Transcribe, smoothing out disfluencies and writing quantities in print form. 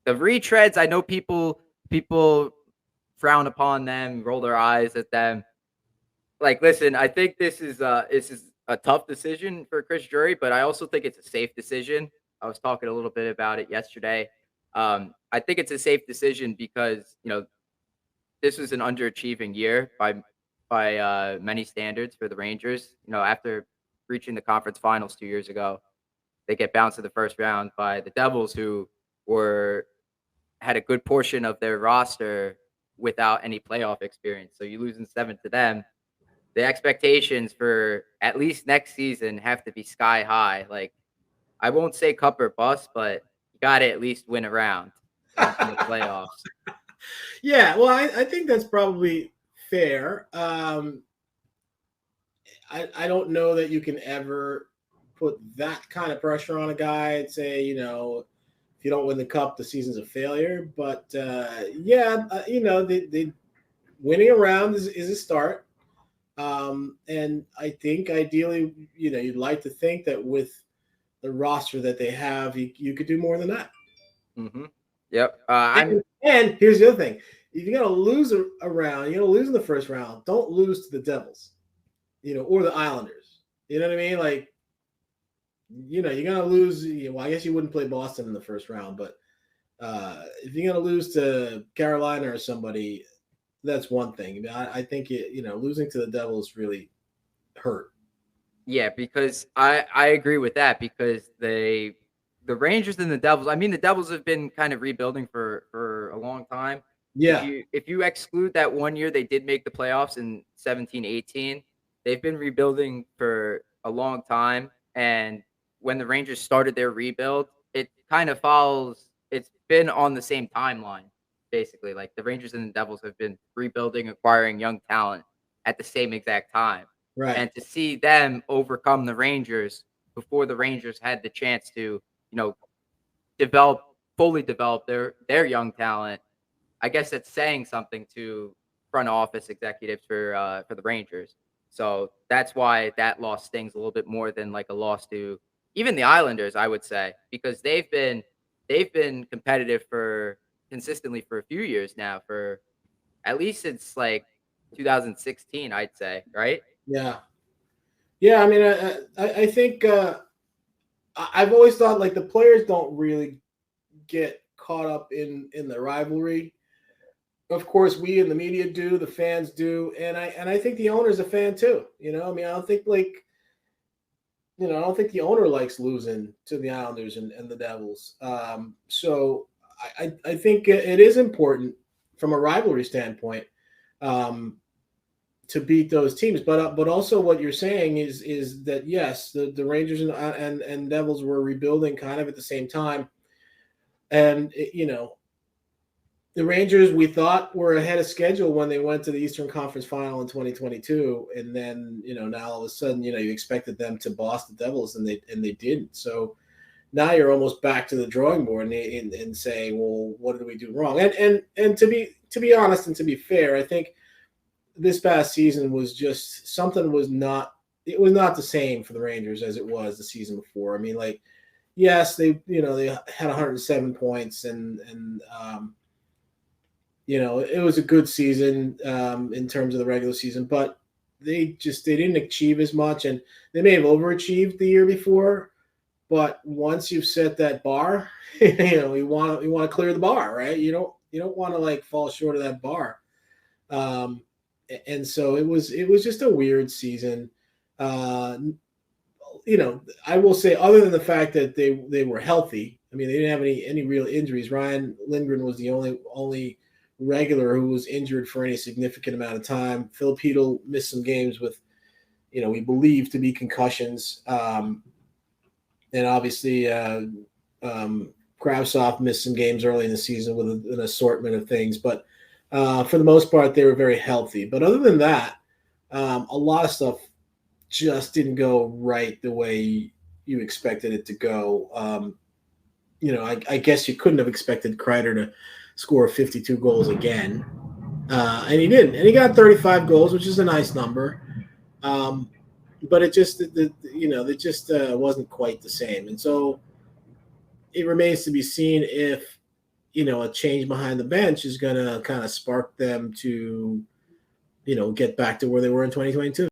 the retreads, I know people frown upon them, roll their eyes at them. Like, listen, I think this is a tough decision for Chris Drury, but I also think it's a safe decision. I was talking a little bit about it yesterday. I think it's a safe decision because this was an underachieving year by many standards for the Rangers. After reaching the conference finals 2 years ago, they get bounced in the first round by the Devils, who were had a good portion of their roster without any playoff experience. So you losing seven to them, the expectations for at least next season have to be sky high. Like, I won't say cup or bust, but you got to at least win a round in the playoffs. Yeah, well, I think that's probably fair. I don't know that you can ever put that kind of pressure on a guy and say, if you don't win the cup, the season's a failure. But yeah, they winning a round is a start. And I think ideally, you'd like to think that with the roster that they have, you could do more than that. Hmm. Yep. And here's the other thing: if you're gonna lose a round, you're gonna lose in the first round. Don't lose to the Devils, or the Islanders. You know what I mean? Like, you're gonna lose. Well, I guess you wouldn't play Boston in the first round, but if you're gonna lose to Carolina or somebody, that's one thing. I think losing to the Devils really hurt. Yeah, because I agree with that because the Rangers and the Devils. I mean, the Devils have been kind of rebuilding for a long time. If Yeah, you exclude that one year they did make the playoffs in 17-18, they've been rebuilding for a long time. And when the Rangers started their rebuild, it kind of follows. It's been on the same timeline, basically. Like, the Rangers and the Devils have been rebuilding, acquiring young talent at the same exact time, right. and to see them overcome the Rangers before the Rangers had the chance to, develop fully develop their young talent, I guess that's saying something to front office executives for the Rangers. So that's why that loss stings a little bit more than like a loss to even the Islanders, I would say, because they've been competitive for consistently for a few years now, for at least since like 2016, I'd say, right? Yeah, yeah. I mean, I think I've always thought like the players don't really get caught up in the rivalry. Of course, we in the media do, the fans do, and I think the owner's a fan too. I mean, I don't think I don't think the owner likes losing to the Islanders and the Devils. So I think it is important from a rivalry standpoint um, to beat those teams. But also what you're saying is that yes, the Rangers and Devils were rebuilding kind of at the same time, and the Rangers, we thought, were ahead of schedule when they went to the Eastern Conference Final in 2022, and then now all of a sudden you expected them to boss the Devils, and they didn't. So now you're almost back to the drawing board and saying, well, what did we do wrong? And to be honest and to be fair, I think this past season was just something was not it was not the same for the Rangers as it was the season before. I mean, like, yes, they had 107 points and it was a good season in terms of the regular season, but they didn't achieve as much, and they may have overachieved the year before. But once you've set that bar, you want to clear the bar, right? You don't want to like fall short of that bar. Um, and so it was just a weird season. Uh, I will say, other than the fact that they were healthy, I mean, they didn't have any real injuries. Ryan Lindgren was the only regular who was injured for any significant amount of time. Phil Petel missed some games with, we believe to be concussions, and obviously Kravtsov missed some games early in the season with an assortment of things. But for the most part, they were very healthy. But other than that, a lot of stuff just didn't go right the way you expected it to go. I guess you couldn't have expected Kreider to score 52 goals again, and he didn't. And he got 35 goals, which is a nice number. Um, but it just wasn't quite the same. And so it remains to be seen if a change behind the bench is going to kind of spark them to, get back to where they were in 2022.